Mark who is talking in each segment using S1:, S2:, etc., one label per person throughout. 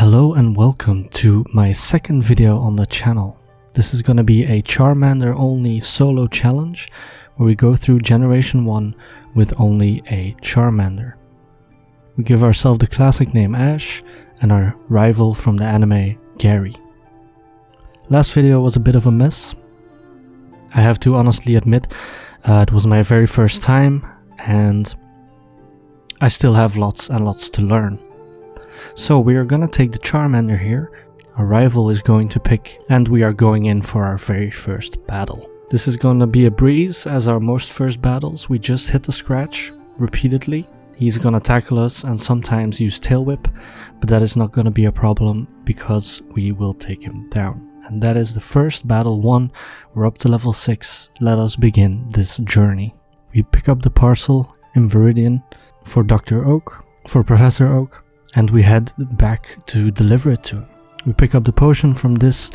S1: Hello and welcome to my second video on the channel. This is going to be a Charmander only solo challenge where we go through Generation 1 with only a Charmander. We give ourselves the classic name Ash and our rival from the anime Gary. Last video was a bit of a mess. I have to honestly admit it was my very first time and I still have lots and lots to learn. So we are gonna take the Charmander here, our rival is going to pick, and we are going in for our very first battle. This is gonna be a breeze as our most first battles. We just hit the scratch repeatedly. He's gonna tackle us and sometimes use Tail Whip, but that is not gonna be a problem because we will take him down. And that is the first battle won. We're up to level 6. Let us begin this journey. We pick up the parcel in Viridian for Professor Oak. And we head back to deliver it to him. We pick up the potion from this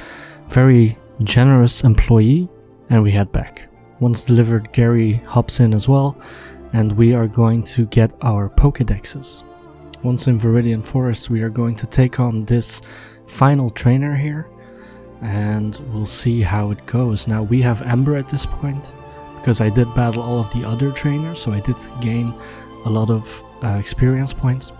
S1: very generous employee and we head back. Once delivered, Gary hops in as well and we are going to get our Pokédexes. Once in Viridian Forest, we are going to take on this final trainer here and we'll see how it goes. Now we have Ember at this point because I did battle all of the other trainers, so I did gain a lot of experience points.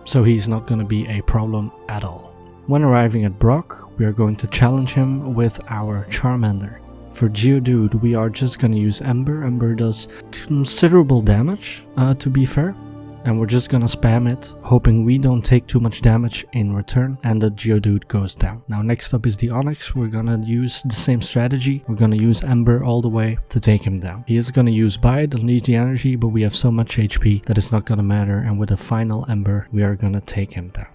S1: So he's not going to be a problem at all. When arriving at Brock, we are going to challenge him with our Charmander. For Geodude, we are just going to use Ember. Ember does considerable damage, to be fair. And we're just going to spam it, hoping we don't take too much damage in return and the Geodude goes down. Now next up is the Onyx. We're going to use the same strategy. We're going to use Ember all the way to take him down. He is going to use Bite, unleash the energy, but we have so much HP that it's not going to matter. And with a final Ember, we are going to take him down.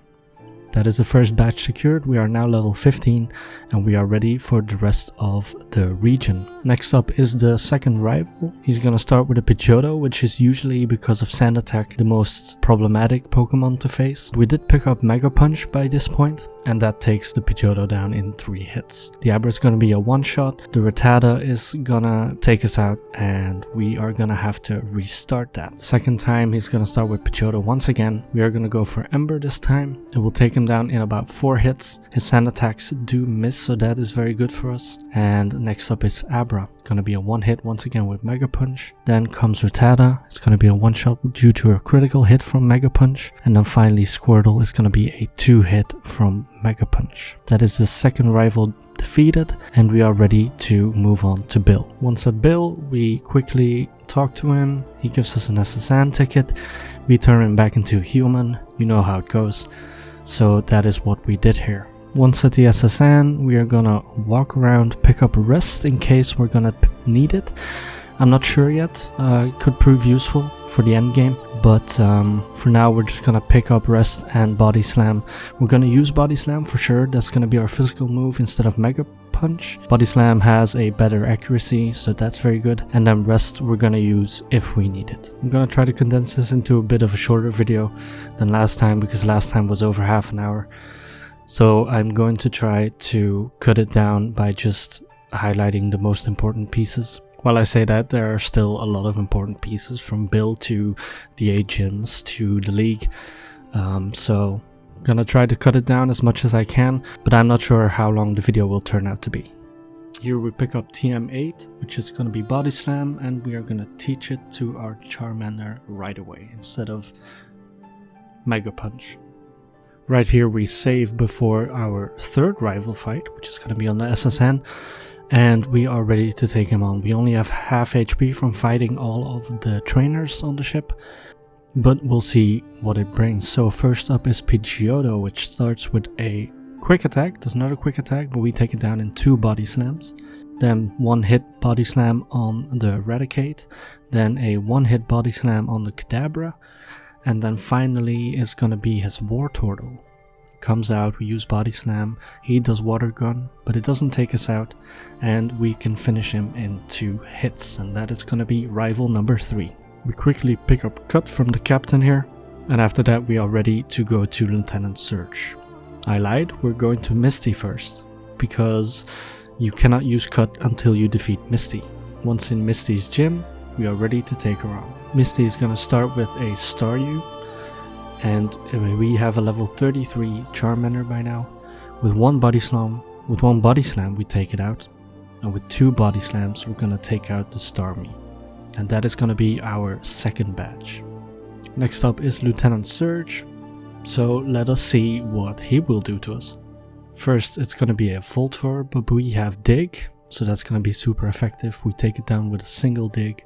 S1: That is the first batch secured. We are now level 15 and we are ready for the rest of the region. Next up is the second rival. He's gonna start with a Pidgeotto, which is usually, because of Sand Attack, the most problematic Pokemon to face. We did pick up Mega Punch by this point and that takes the Pidgeotto down in 3 hits. The Abra is gonna be a one-shot. The Rattata is gonna take us out and we are gonna have to restart that. Second time he's gonna start with Pidgeotto once again. We are gonna go for Ember this time. It will take him down in about 4 hits. His Sand Attacks do miss, so that is very good for us. And next up is Abra. Gonna be a one hit once again with Mega Punch. Then comes Rattata. It's gonna be a one shot due to a critical hit from Mega Punch. And then finally Squirtle is gonna be a 2 hit from Mega Punch. That is the second rival defeated and we are ready to move on to Bill. Once at Bill, we quickly talk to him. He gives us an SSN ticket. We turn him back into a human. You know how it goes. So that is what we did here. Once at the SSN, we are gonna walk around, pick up a rest in case we're gonna need it. I'm not sure yet. It could prove useful for the end game, but for now we're just gonna pick up rest and Body Slam. We're gonna use Body Slam for sure. That's gonna be our physical move instead of Mega Punch. Body Slam has a better accuracy, so that's very good. And then rest we're gonna use if we need it. I'm gonna try to condense this into a bit of a shorter video than last time because last time was over half an hour. So I'm going to try to cut it down by just highlighting the most important pieces. While I say that, there are still a lot of important pieces from Bill to the 8 gyms to the league. So I'm gonna try to cut it down as much as I can, but I'm not sure how long the video will turn out to be. Here we pick up TM8, which is gonna be Body Slam, and we are gonna teach it to our Charmander right away instead of Mega Punch. Right here we save before our third rival fight, which is going to be on the SSN, and we are ready to take him on. We only have half HP from fighting all of the trainers on the ship, but we'll see what it brings. So first up is Pidgeotto, which starts with a quick attack. Does not a quick attack, but we take it down in 2 Body Slams. Then 1 hit Body Slam on the Eradicate, then a 1 hit Body Slam on the Kadabra. And then finally is gonna be his Wartortle. Comes out, we use Body Slam, he does Water Gun, but it doesn't take us out, and we can finish him in 2 hits, and that is gonna be rival number 3. We quickly pick up Cut from the captain here, and after that we are ready to go to Lieutenant Surge. I lied, we're going to Misty first, because you cannot use Cut until you defeat Misty. Once in Misty's gym, we are ready to take her on. Misty is gonna start with a Staryu. and we have a level 33 Charmander by now. With one Body Slam, we take it out, and with 2 Body Slams we're gonna take out the Starmie, and that is gonna be our second badge. Next up is Lieutenant Surge, so let us see what he will do to us. First it's gonna be a Voltorb, but we have Dig, so that's gonna be super effective. We take it down with a single Dig.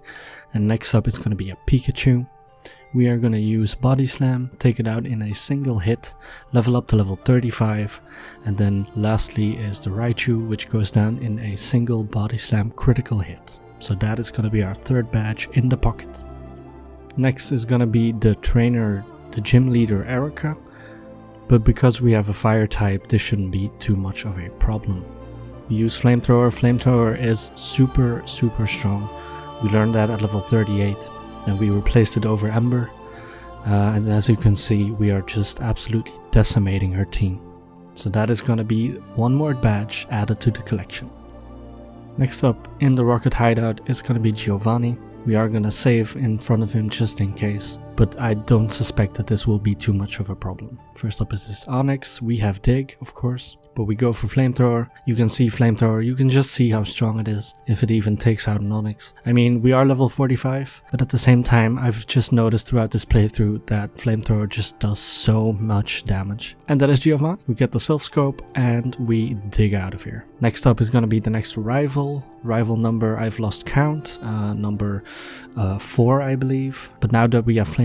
S1: And next up it's gonna be a Pikachu. We are gonna use Body Slam, take it out in a single hit, level up to level 35, and then lastly is the Raichu, which goes down in a single Body Slam critical hit. So that is gonna be our third badge in the pocket. Next is gonna be the trainer, the gym leader Erica, but because we have a fire type, this shouldn't be too much of a problem. We use Flamethrower. Flamethrower is super strong. We learned that at level 38. And we replaced it over Ember, and as you can see we are just absolutely decimating her team. So that is gonna be one more badge added to the collection. Next up in the rocket hideout is gonna be Giovanni. We are gonna save in front of him just in case, but I don't suspect that this will be too much of a problem. First up is this Onyx. We have Dig, of course, but we go for Flamethrower. You can see Flamethrower, you can just see how strong it is if it even takes out an Onyx. I mean, we are level 45, but at the same time I've just noticed throughout this playthrough that Flamethrower just does so much damage. And that is Giovanni. We get the Self Scope and we dig out of here. Next up is going to be the next rival number. I've lost count, number 4 I believe, but now that we have Flamethrower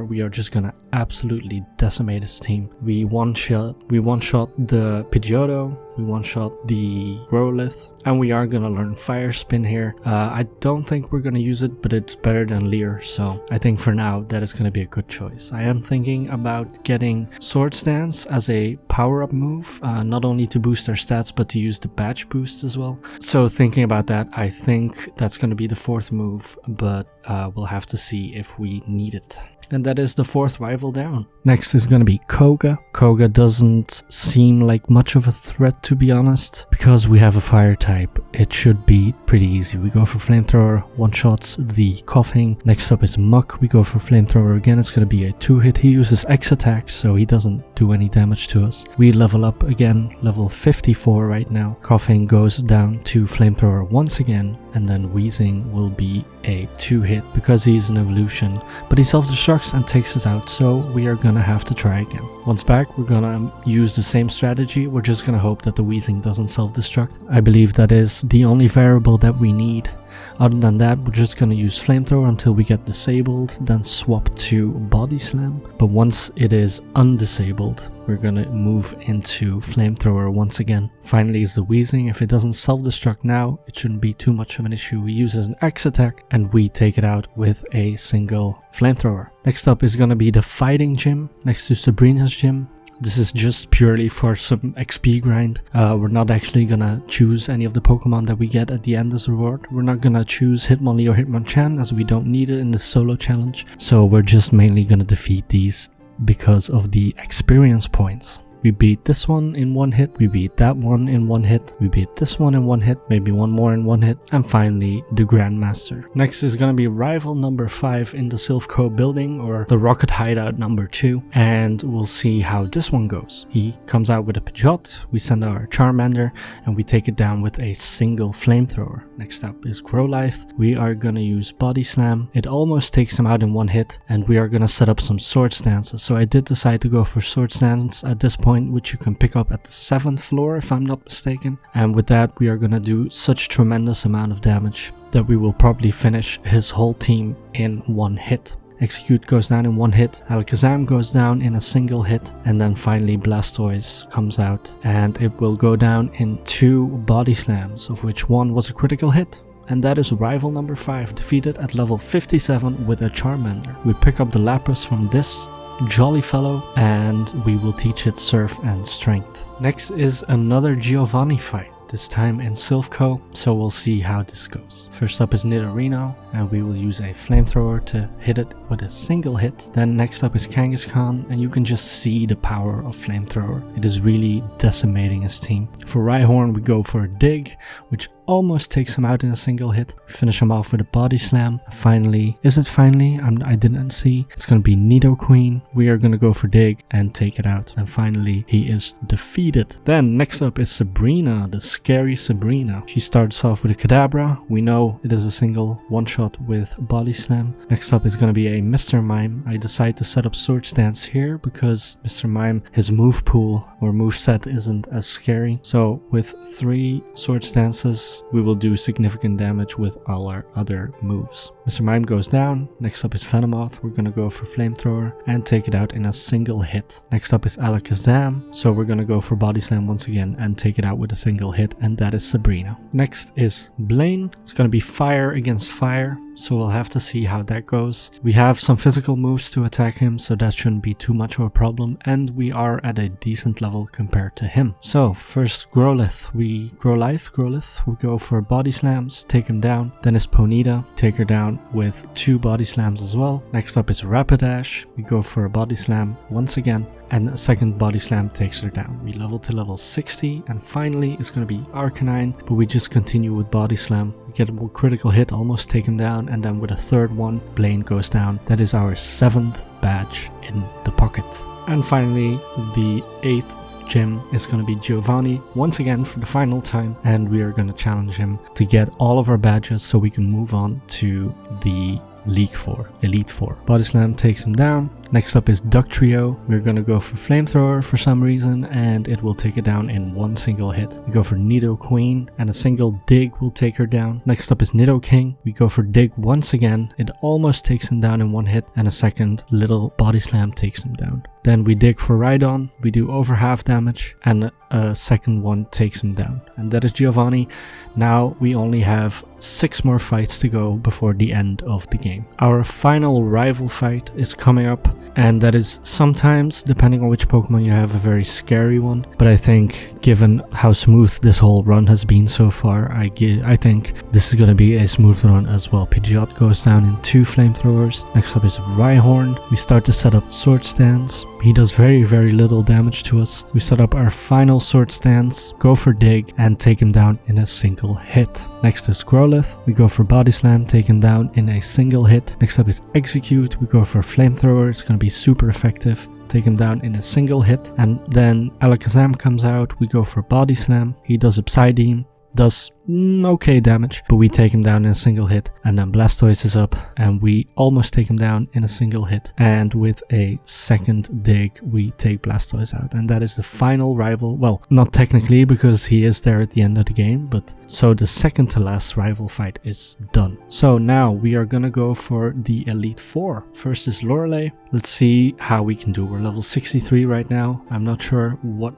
S1: we are just gonna absolutely decimate his team. We one-shot the Pidgeotto, we one-shot the Growlithe, and we are gonna learn Fire Spin here. I don't think we're gonna use it, but it's better than Leer, so I think for now that is gonna be a good choice. I am thinking about getting Swords Dance as a power-up move, not only to boost our stats but to use the badge boost as well. So thinking about that, I think that's gonna be the 4th move, but we'll have to see if we need it. And that is the 4th rival down. Next is gonna be Koga. Koga doesn't seem like much of a threat, to be honest. Because we have a fire type, it should be pretty easy. We go for Flamethrower, one-shots the Coughing. Next up is Muck. We go for Flamethrower again. It's gonna be a 2-hit. He uses X attack, so he doesn't do any damage to us. We level up again, level 54 right now. Coughing goes down to Flamethrower once again, and then Wheezing will be a 2-hit because he's an evolution, but he self-destructs and takes us out, so we are gonna have to try again. Once back, we're gonna use the same strategy. We're just gonna hope that the Wheezing doesn't self-destruct. I believe that is the only variable that we need. Other than that, we're just gonna use Flamethrower until we get disabled, then swap to Body Slam. But once it is undisabled, we're gonna move into Flamethrower once again. Finally is the Wheezing. If it doesn't self-destruct now, it shouldn't be too much of an issue. We use an X attack and we take it out with a single Flamethrower. Next up is gonna be the Fighting Gym next to Sabrina's gym. This is just purely for some XP grind. We're not actually gonna choose any of the Pokemon that we get at the end as a reward. We're not gonna choose Hitmonlee or Hitmonchan as we don't need it in the solo challenge. So we're just mainly gonna defeat these because of the experience points. We beat this one in 1 hit, we beat that one in 1 hit, we beat this one in 1 hit, maybe one more in 1 hit, and finally the Grandmaster. Next is gonna be rival number 5 in the Silph Co building, or the Rocket Hideout number 2, and we'll see how this one goes. He comes out with a Pidgeotto, we send our Charmander, and we take it down with a single Flamethrower. Next up is Growlithe. We are gonna use Body Slam. It almost takes him out in 1 hit, and we are gonna set up some Sword Stances. So I did decide to go for Sword Stance at this point, which you can pick up at the 7th floor if I'm not mistaken. And with that we are gonna do such tremendous amount of damage that we will probably finish his whole team in 1 hit. Execute goes down in 1 hit, Alakazam goes down in a single hit, and then finally Blastoise comes out and it will go down in 2 Body Slams, of which 1 was a critical hit. And that is rival number 5, defeated at level 57 with a Charmander. We pick up the Lapras from this jolly fellow and we will teach it Surf and Strength. Next is another Giovanni fight, this time in Silph Co, so we'll see how this goes. First up is Nidorino, and we will use a Flamethrower to hit it with a single hit. Then next up is Kangaskhan, and you can just see the power of Flamethrower. It is really decimating his team. For Rhyhorn we go for a Dig, which almost takes him out in a single hit. Finish him off with a body slam. Finally, is it finally? I didn't see. It's gonna be Nidoqueen. We are gonna go for dig and take it out. And finally, he is defeated. Then next up is Sabrina, the scary Sabrina. She starts off with a Kadabra. We know it is a single one-shot with body slam. Next up is gonna be a Mr. Mime. I decide to set up Sword Stance here because Mr. Mime, his move pool or moveset isn't as scary. So with 3 Sword Stances, we will do significant damage with all our other moves. Mr. Mime goes down. Next up is Venomoth. We're gonna go for Flamethrower and take it out in a single hit. Next up is Alakazam. So we're gonna go for Body Slam once again and take it out with a single hit, and that is Sabrina. Next is Blaine. It's gonna be fire against fire, so we'll have to see how that goes. We have some physical moves to attack him, so that shouldn't be too much of a problem, and we are at a decent level compared to him. So first Growlithe. We go for body slams, take him down. Then is Ponyta, take her down with 2 body slams as well. Next up is Rapidash. We go for a body slam once again, and a second body slam takes her down. We level to level 60, and finally it's going to be Arcanine, but we just continue with body slam. We get a critical hit, almost take him down, and then with a third one, Blaine goes down. That is our 7th badge in the pocket. And finally, the 8th gym is going to be Giovanni once again for the final time, and we are going to challenge him to get all of our badges so we can move on to the Elite Four. Body Slam takes him down. Next up is Dugtrio. We're gonna go for Flamethrower for some reason, and it will take it down in one single hit. We go for Nidoqueen, and a single dig will take her down. Next up is Nidoking. We go for dig once again. It almost takes him down in one hit, and a second little Body Slam takes him down. Then we dig for Rhydon. We do over half damage, and a second one takes him down. And that is Giovanni. Now we only have 6 more fights to go before the end of the game. Our final rival fight is coming up, and that is sometimes, depending on which Pokemon you have, a very scary one. But I think, given how smooth this whole run has been so far, I think this is going to be a smooth run as well. Pidgeotto goes down in 2 flamethrowers. Next up is Rhyhorn. We start to set up Sword Stance. He does very, very little damage to us. We set up our final Sword Stance, go for dig, and take him down in a single hit. Next is Growlithe. We go for Body Slam, take him down in a single hit. Next up is Execute. We go for Flamethrower. It's going to be super effective. Take him down in a single hit. And then Alakazam comes out. We go for Body Slam. He does a Psybeam. Does okay damage, but we take him down in a single hit. And then Blastoise is up, and we almost take him down in a single hit. And with a second dig, we take Blastoise out. And that is the final rival. Well, not technically, because he is there at the end of the game, but so the second to last rival fight is done. So now we are gonna go for the Elite Four. First is Lorelei. Let's see how we can do. We're level 63 right now. I'm not sure what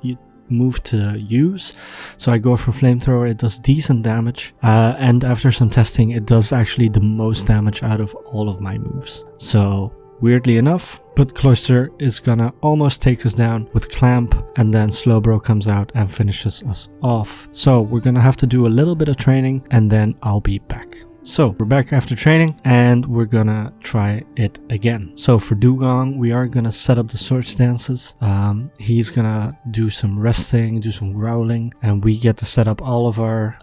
S1: move to use, so I go for Flamethrower. It does decent damage, and after some testing, it does actually the most damage out of all of my moves. So weirdly enough, but Cloyster is gonna almost take us down with Clamp, and then Slowbro comes out and finishes us off. So we're gonna have to do a little bit of training, and then I'll be back. So we're back after training, and we're gonna try it again. So for Dugong, we are gonna set up the Sword Stances. He's gonna do some resting, do some growling, and we get to set up all of our,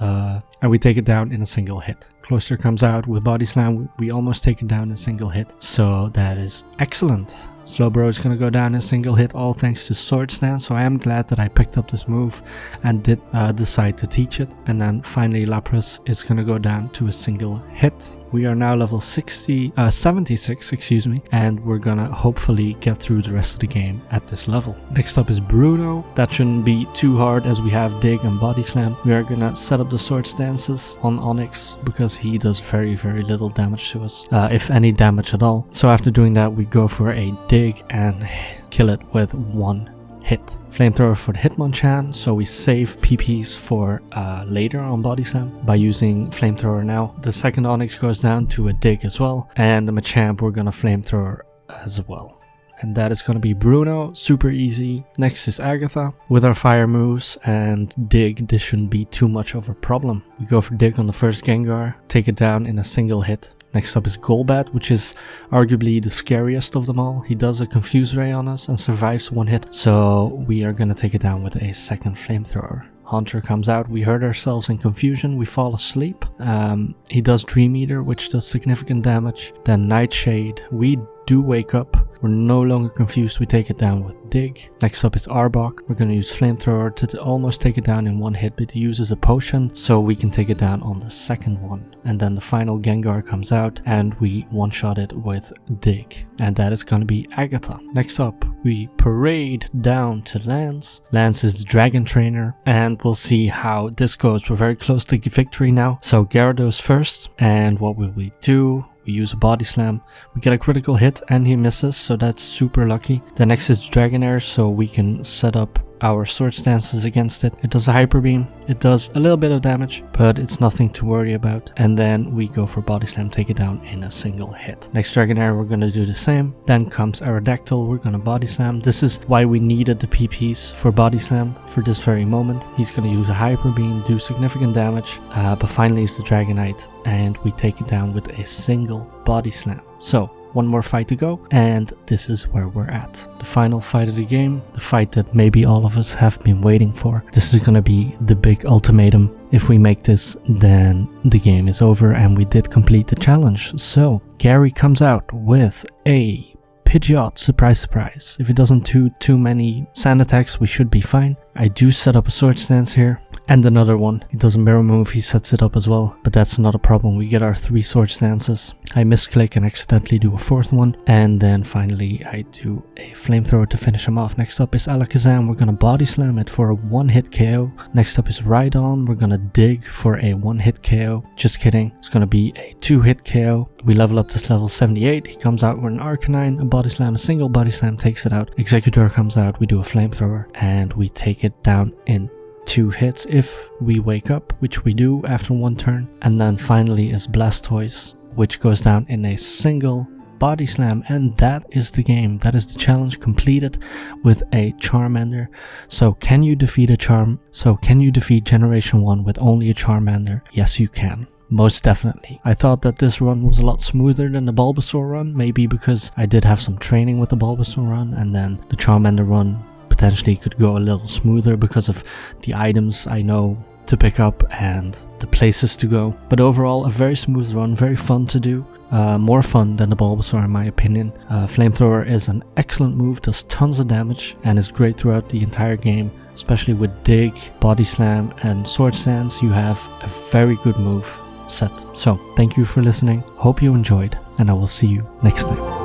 S1: and we take it down in a single hit. Cloyster comes out with Body Slam. We almost take it down in a single hit. So that is excellent. Slowbro is going to go down in a single hit, all thanks to Sword Stance, so I am glad that I picked up this move and did decide to teach it. And then finally Lapras is going to go down to a single hit. We are now level 76, excuse me, and we're gonna hopefully get through the rest of the game at this level. Next up is Bruno. That shouldn't be too hard as we have Dig and Body Slam. We are gonna set up the Sword Stances on Onyx because he does very, very little damage to us, if any damage at all. So after doing that, we go for a Dig and kill it with 1 hit. Flamethrower for the Hitmonchan, so we save PPs for later on Body Slam by using Flamethrower now. The second Onyx goes down to a dig as well, and the Machamp we're gonna Flamethrower as well. and that is going to be Bruno, super easy. Next is Agatha with our fire moves, and Dig, this shouldn't be too much of a problem. We go for Dig on the first Gengar, take it down in a single hit. Next up is Golbat, which is arguably the scariest of them all. He does a Confuse Ray on us and survives one hit, so we are gonna take it down with a second Flamethrower. Haunter comes out, we hurt ourselves in confusion, we fall asleep. He does Dream Eater, which does significant damage. Then Nightshade, we do wake up. We're no longer confused, we take it down with Dig. Next up is Arbok. We're gonna use Flamethrower to almost take it down in one hit, but he uses a potion, so we can take it down on the second one. And then the final Gengar comes out, and we one-shot it with Dig. And that is gonna be Agatha. Next up, we parade down to Lance. Lance is the Dragon Trainer, and we'll see how this goes. We're very close to victory now. So Gyarados first, and what will we do? We use a Body Slam, we get a critical hit and he misses, so that's super lucky. The next is Dragonair, so we can set up our Sword Stances against it. It does a Hyper Beam, it does a little bit of damage, but it's nothing to worry about. And then we go for Body Slam, take it down in a single hit. Next Dragonair, we're gonna do the same. Then comes Aerodactyl, we're gonna Body Slam. This is why we needed the PPs for Body Slam for this very moment. He's gonna use a Hyper Beam, do significant damage, but finally it's the Dragonite, and we take it down with a single Body Slam. So, one more fight to go, and this is where we're at. The final fight of the game, the fight that maybe all of us have been waiting for. This is gonna be the big ultimatum. If we make this, then the game is over and we did complete the challenge. So, Gary comes out with a Pidgeotto, surprise surprise. If it doesn't do too many sand attacks, we should be fine. I do set up a Sword Stance here, and another one. He does a Mirror move, he sets it up as well, but that's not a problem. We get our 3 Sword Stances. I misclick and accidentally do a 4th one, and then finally I do a Flamethrower to finish him off. Next up is Alakazam, we're gonna Body Slam it for a 1-hit KO. Next up is Rhydon, we're gonna Dig for a 1-hit KO. Just kidding, it's gonna be a 2-hit KO. We level up this level 78, he comes out with an Arcanine, a Body Slam, a single Body Slam takes it out. Executor comes out, we do a Flamethrower, and we take it down in 2 hits if we wake up, which we do after 1 turn. And then finally is Blastoise, which goes down in a single Body Slam, and that is the game. That is the challenge completed with a Charmander. So can you defeat Generation 1 with only a Charmander? Yes, you can. Most definitely. I thought that this run was a lot smoother than the Bulbasaur run, maybe because I did have some training with the Bulbasaur run, and then the Charmander run potentially could go a little smoother because of the items I know to pick up and the places to go. But overall, a very smooth run, very fun to do. More fun than the Bulbasaur in my opinion. Flamethrower is an excellent move, does tons of damage, and is great throughout the entire game. Especially with Dig, Body Slam, and Sword Stance, you have a very good move set. So, thank you for listening, hope you enjoyed, and I will see you next time.